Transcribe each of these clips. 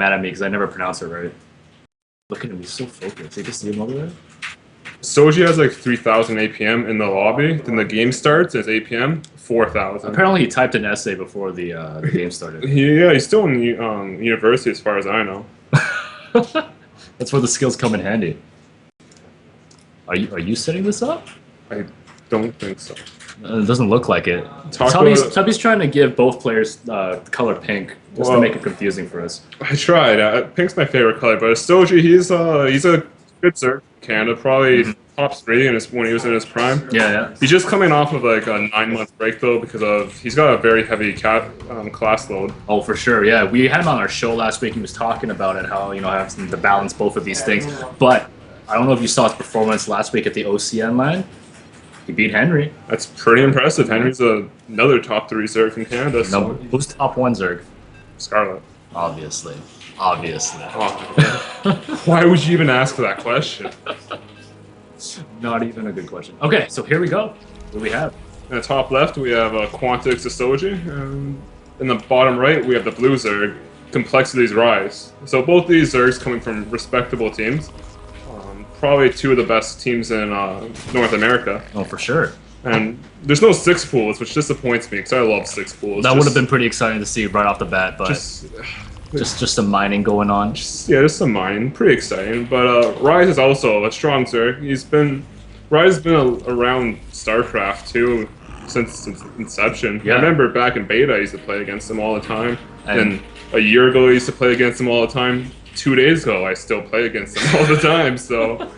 Mad at me because I never pronounce it right. Look at him, he's so focused. You just see him over there? Soji has like 3,000 APM in the lobby. Then the game starts. It's APM 4,000. Apparently, he typed an essay before the game started. Yeah, he's still in university, as far as I know. That's where the skills come in handy. Are you setting this up? I don't think so. It doesn't look like it. Tubby's trying to give both players the color pink just to make it confusing for us. I tried. Pink's my favorite color, but Ostijy, he's a good Zerg. Canada, probably top 3 when he was in his prime. Yeah. He's just coming off of like a 9-month break though, because he's got a very heavy class load. Oh, for sure. Yeah, we had him on our show last week. He was talking about it, how having to balance both of these things. But I don't know if you saw his performance last week at the OCN line. He beat Henry. That's pretty impressive. Henry's another top 3 Zerg in Canada. So. No, who's top 1 Zerg? Scarlet. Obviously. Oh, why would you even ask that question? Not even a good question. Okay, so here we go. What do we have? In the top left, we have Quantix Ostijy. In the bottom right, we have the blue Zerg, Complexity's Ryze. So both these Zergs coming from respectable teams. Probably 2 of the best teams in North America. Oh, for sure. And there's no 6 pools, which disappoints me because I love 6 pools. That would have been pretty exciting to see right off the bat, but just some mining going on. Just some mining, pretty exciting. But Ryze is also a strong Zerg. Ryze has been around StarCraft too since its inception. Yeah. I remember back in beta, I used to play against him all the time. And a year ago, I used to play against him all the time. 2 days ago, I still play against him all the time. So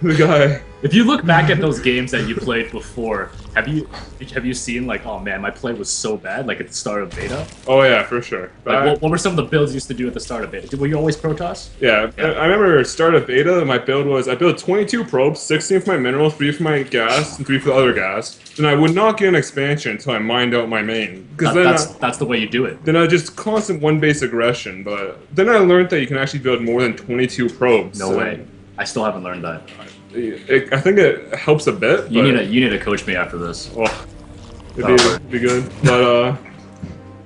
the guy. If you look back at those games that you played before, have you seen like, oh man, my play was so bad, like at the start of beta? Oh yeah, for sure. Like, what were some of the builds you used to do at the start of beta? Were you always Protoss? Yeah, I remember start of beta, my build was, I built 22 probes, 16 for my mineral, 3 for my gas, and 3 for the other gas. Then I would not get an expansion until I mined out my main. That's the way you do it. Then I just constant 1-base aggression, but then I learned that you can actually build more than 22 probes. No way. I still haven't learned that. I think it helps a bit. You need to coach me after this. Oh, it'd be good. But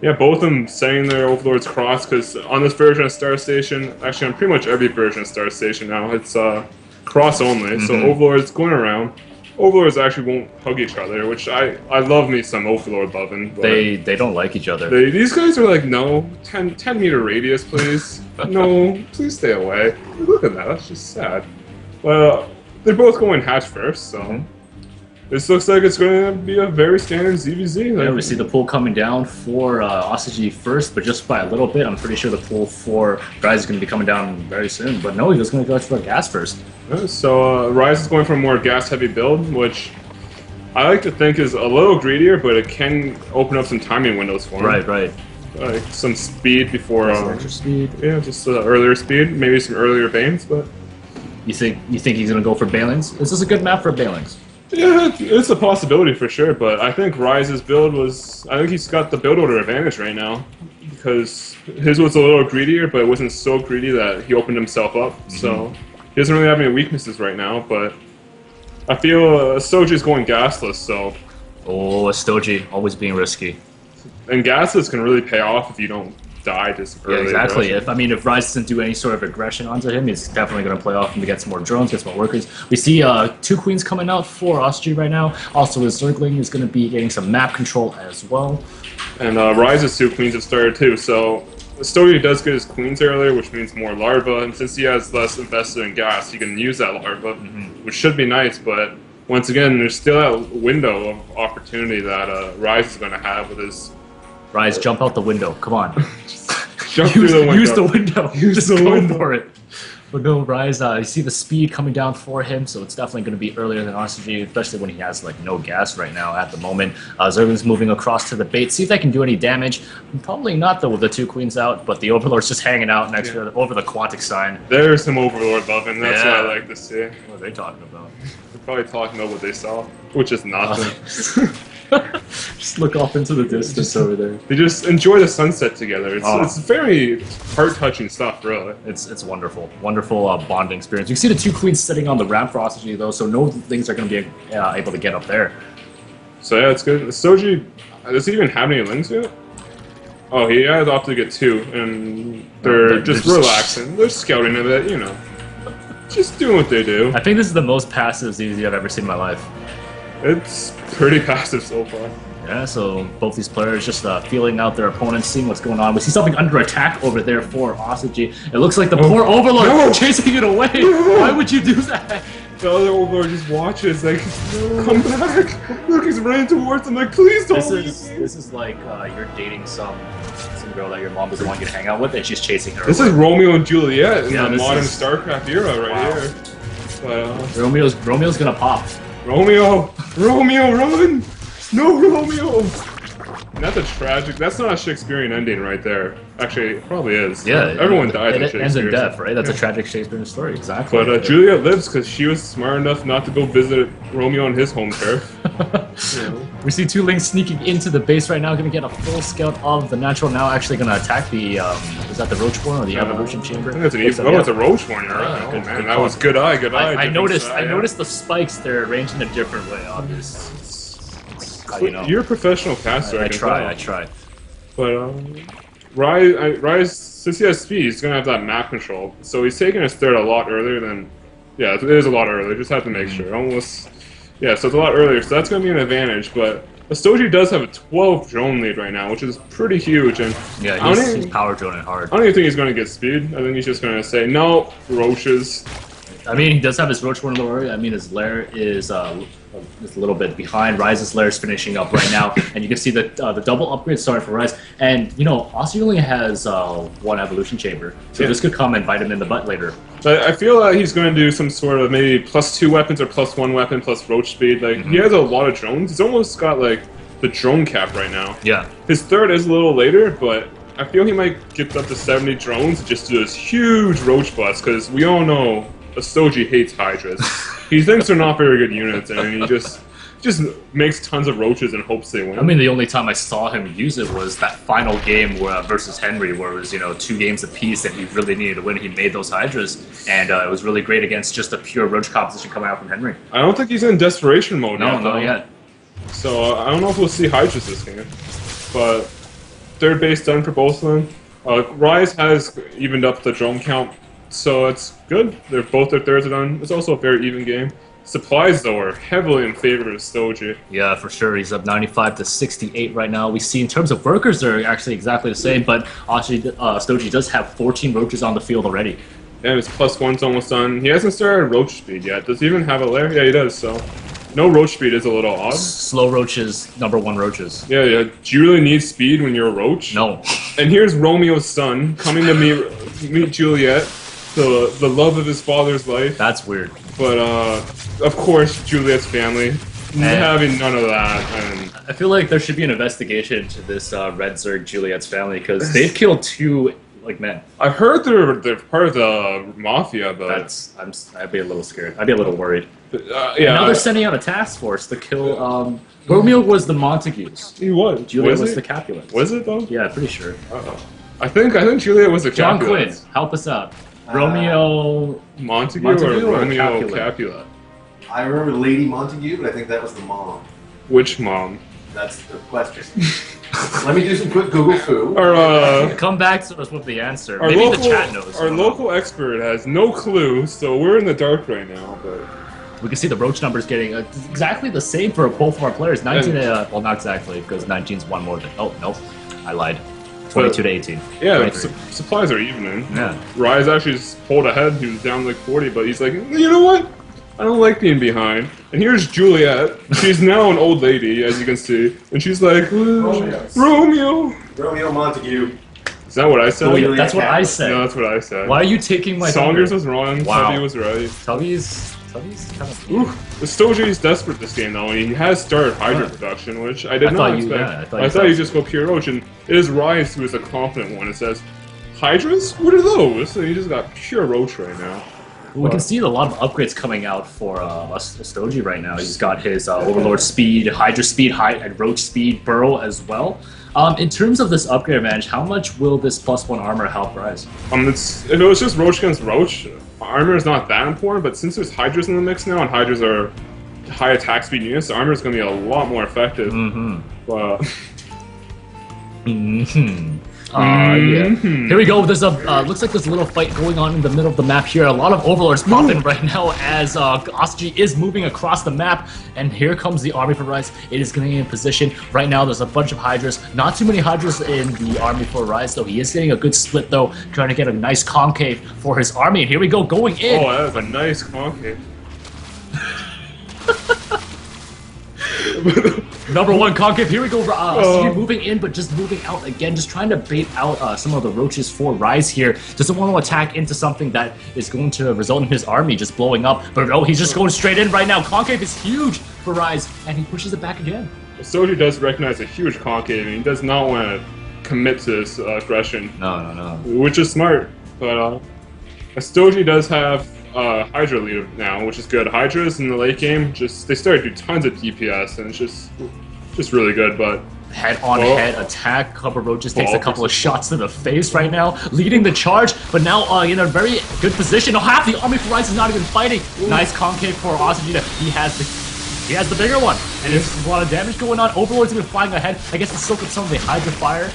yeah, both of them setting their Overlord's cross, because on this version of Star Station, actually on pretty much every version of Star Station now, it's cross only. So Overlords going around. Overlords actually won't hug each other, which I love me some Overlord loving. They don't like each other. These guys are like, no, 10 meter radius, please. No, please stay away. Look at that, that's just sad. Well, they're both going hatch first, so this looks like it's going to be a very standard ZVZ. Yeah, we see the pool coming down for Ostijy first, but just by a little bit. I'm pretty sure the pool for Ryze is going to be coming down very soon. But no, he was going to go for gas first. So Ryze is going for a more gas-heavy build, which I like to think is a little greedier, but it can open up some timing windows for him. Right. Like some speed before... extra speed. Yeah, just earlier speed, maybe some earlier Banes, but... You think he's going to go for Balings? Is this a good map for Balings? Yeah, it's a possibility for sure, but I think Ryze's build was... I think he's got the build order advantage right now, because his was a little greedier, but it wasn't so greedy that he opened himself up, so he doesn't really have any weaknesses right now, but I feel Ostijy's going gasless, so... Oh, Ostijy, always being risky. And gasless can really pay off if you don't die just early. Yeah, exactly. If Ryze doesn't do any sort of aggression onto him, he's definitely going to play off him to get some more drones, get some more workers. We see 2 queens coming out for Ostijy right now. Also, his Zergling is going to be getting some map control as well. And Ryze's 2 queens have started too, so Ostijy does get his queens earlier, which means more larva, and since he has less invested in gas, he can use that larva, which should be nice, but once again, there's still that window of opportunity that Ryze is going to have with his... Ryze, jump out the window. Come on. Jump through the window. Use the window. Use the window. For it. But no, Ryze, you see the speed coming down for him, so it's definitely going to be earlier than Ostijy, especially when he has like no gas right now at the moment. Zergling's moving across to the bait, see if they can do any damage. Probably not though with the 2 queens out, but the Overlord's just hanging out next to over the Quantic sign. There's some Overlord loving. That's what I like to see. What are they talking about? They're probably talking about what they saw, which is nothing. Just look off into the distance over there. They just enjoy the sunset together. It's very heart-touching stuff, really. It's wonderful. Wonderful bonding experience. You can see the 2 queens sitting on the ramp for Ostijy, though, so no things are going to be able to get up there. So yeah, it's good. Soji, does he even have any links yet? Oh, he has opted to get 2, and they're just relaxing. They're scouting a bit, you know. Just doing what they do. I think this is the most passive ZZ I've ever seen in my life. It's pretty passive so far. Yeah, so both these players just feeling out their opponents, seeing what's going on. We see something under attack over there for Ostijy. It looks like the poor Overlord chasing it away. Why would you do that? The other Overlord just watches, like, come back. Look, he's running towards him, like, please don't leave me. This is like you're dating some girl that your mom doesn't want you to hang out with, and she's chasing her. This is Romeo and Juliet in the modern is... StarCraft era right here. But, Romeo's gonna pop. Romeo, run! No, Romeo! And that's a tragic. That's not a Shakespearean ending right there. Actually, it probably is. Yeah, everyone dies in It Shakespeare. ends in death, right? That's a tragic Shakespearean story, exactly. But Juliet lives because she was smart enough not to go visit Romeo on his home turf. We see 2 Lings sneaking into the base right now, going to get a full scout of the natural. Now actually going to attack the, is that the Roachborn or the Evolution Chamber? I think that's an it's a Roachborn, right? Oh man, that was good eye, good eye. I noticed the spikes, they're arranged in a different way, obviously. You know. You're a professional caster, I try. But, Ryze, since he has speed, he's going to have that map control. So he's taking his third a lot earlier than... Yeah, it is a lot earlier, just have to make sure. Almost... Yeah, so it's a lot earlier, so that's going to be an advantage, but Ostijy does have a 12 drone lead right now, which is pretty huge, and... Yeah, he's power droning hard. I don't even think he's going to get speed. I think he's just going to say, no, roaches. I mean, he does have his Roach Born Lure. I mean, his lair is a little bit behind. Ryze's lair is finishing up right now, and you can see the double upgrade starting for Ryze. And, you know, Ostijy only has 1 Evolution Chamber, so this could come and bite him in the butt later. I feel like he's going to do some sort of maybe +2 weapons or +1 weapon plus roach speed. Like, he has a lot of drones. He's almost got, like, the drone cap right now. Yeah. His third is a little later, but I feel he might get up to 70 drones and just do this huge roach bust, because we all know Ostijy hates Hydras. He thinks they're not very good units, and he just makes tons of roaches and hopes they win. I mean, the only time I saw him use it was that final game where, versus Henry, where it was, you know, 2 games apiece and he really needed to win. He made those Hydras, and it was really great against just a pure roach composition coming out from Henry. I don't think he's in desperation mode yet. No, not yet. So I don't know if we'll see Hydras this game. But third base done for both of them. Ryze has evened up the drone count, so it's good. Both their thirds are done. It's also a very even game. Supplies, though, are heavily in favor of Ostijy. Yeah, for sure. He's up 95 to 68 right now. We see in terms of workers, they're actually exactly the same, but Ostijy does have 14 roaches on the field already. And his +1's almost done. He hasn't started roach speed yet. Does he even have a lair? Yeah, he does, so... No roach speed is a little odd. Slow roaches, #1 roaches. Yeah. Do you really need speed when you're a roach? No. And here's Romeo's son coming to meet Juliet, the love of his father's life. That's weird. But, of course, Juliet's family, having none of that. And I feel like there should be an investigation into this Red Zerg Juliet's family, because they've killed 2 men. I've heard they're part of the mafia, but I'd be a little scared. I'd be a little worried. Yeah. Now they're sending out a task force to kill. Romeo was the Montagues. He was. Juliet was the Capulets. Was it though? Yeah, pretty sure. I think Juliet was the John Capulets. Quinn, help us out. Romeo Montague or Romeo Capulet? I remember Lady Montague, but I think that was the mom. Which mom? That's the question. Let me do some quick Google foo. Come back to us with the answer. Maybe the chat knows. Our local expert has no clue, so we're in the dark right now. But we can see the roach numbers getting exactly the same for both of our players. 19, well, not exactly, because 19's 1 more than. Oh, nope, I lied. 22 to 18. Yeah, supplies are evening. Yeah. Ryze actually just pulled ahead. He was down like 40, but he's like, you know what? I don't like being behind. And here's Juliet. She's now an old lady, as you can see. And she's like, Romeo Montague. Is that what I said? Oh, that's what I said. No, that's what I said. Why are you taking my Saunders was wrong. Wow. Tubby was right. Tubby's kind of... Ooh, Ostijy's desperate this game, though, and he has started Hydra production, which I did not expect. I thought you just go pure Roach, and it is Ryze who is the confident one. It says, Hydras? What are those? And he just got pure Roach right now. We can see a lot of upgrades coming out for Ostijy right now. He's got his Overlord Speed, Hydra Speed, and Roach Speed Burrow as well. In terms of this upgrade advantage, how much will this +1 armor help Ryze? If it was just Roach against Roach, armor is not that important, but since there's Hydras in the mix now, and Hydras are high attack speed units, armor is going to be a lot more effective. Mm-hmm. But Mm-hmm. Yeah. Here we go. There's a looks like there's a little fight going on in the middle of the map here. A lot of overlords popping right now as Ostijy is moving across the map, and here comes the army for Ryze. It is getting in position right now. There's a bunch of Hydras. Not too many Hydras in the army for Ryze, though. He is getting a good split though, trying to get a nice concave for his army. And here we go, going in. Oh, that was a nice concave. Number one concave. Here we go. Ostijy moving in, but just moving out again, just trying to bait out some of the roaches for Ryze here. Doesn't want to attack into something that is going to result in his army just blowing up. But no, he's just going straight in right now. Concave is huge for Ryze, and he pushes it back again. Ostijy does recognize a huge concave, and he does not want to commit to this aggression. No. Which is smart, but Ostijy does have Hydra lead now, which is good. Hydras in the late game, they start to do tons of DPS, and it's just really good. But head attack. Couple Roaches takes a couple of shots to the face right now, leading the charge. But now in a very good position. Half the army for Ryze is not even fighting. Nice concave for Ostijy. He has the bigger one, and there's a lot of damage going on. Overlord's even flying ahead. I guess it's soaking some of the Hydra fire.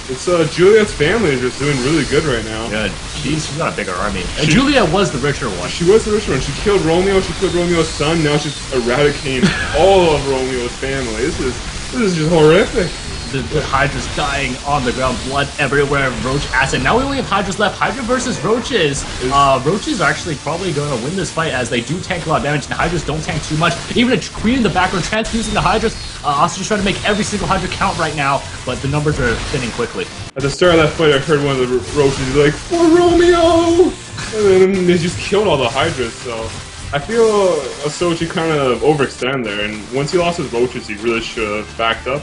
It's Juliet's family is just doing really good right now. Yeah, she's got a bigger army. And Juliet was the richer one. She was the richer one. She killed Romeo. She killed Romeo's son. Now she's eradicating all of Romeo's family. This is just horrific. The Hydra's dying on the ground, blood everywhere, Roach acid. Now we only have Hydras left. Hydra versus Roaches. Roaches are actually probably going to win this fight as they do tank a lot of damage, and the Hydras don't tank too much. Even a Queen in the background transfusing the Hydras. Also just trying to make every single Hydra count right now, but the numbers are thinning quickly. At the start of that fight, I heard one of the Roaches be like, "For Romeo!" And then they just killed all the Hydras, so I feel Ostijy kind of overextended there, and once he lost his Roaches, he really should have backed up.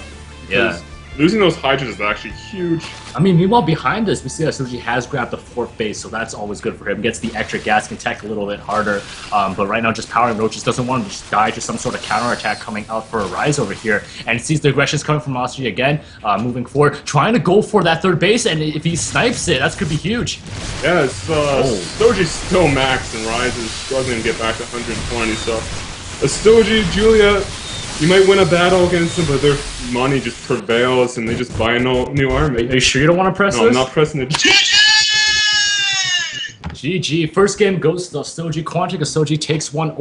Yeah. Losing those Hydras is actually huge. I mean, meanwhile, behind us, we see that Ostijy has grabbed the 4th base, so that's always good for him. Gets the extra gas, can tech a little bit harder. But right now, just powering Roaches, doesn't want to just die to some sort of counterattack coming out for a Ryze over here. And sees the aggressions coming from Ostijy again, moving forward, trying to go for that 3rd base, and if he snipes it, that's could be huge. Yeah, Ostiji's still maxed, and Ryze is struggling to get back to 120, so Ostijy, Julia, you might win a battle against them, but their money just prevails, and they just buy a new army. Are you sure you don't want to press this? No, I'm not pressing it. GG. First game goes to Ostijy. Quantic Ostijy takes one.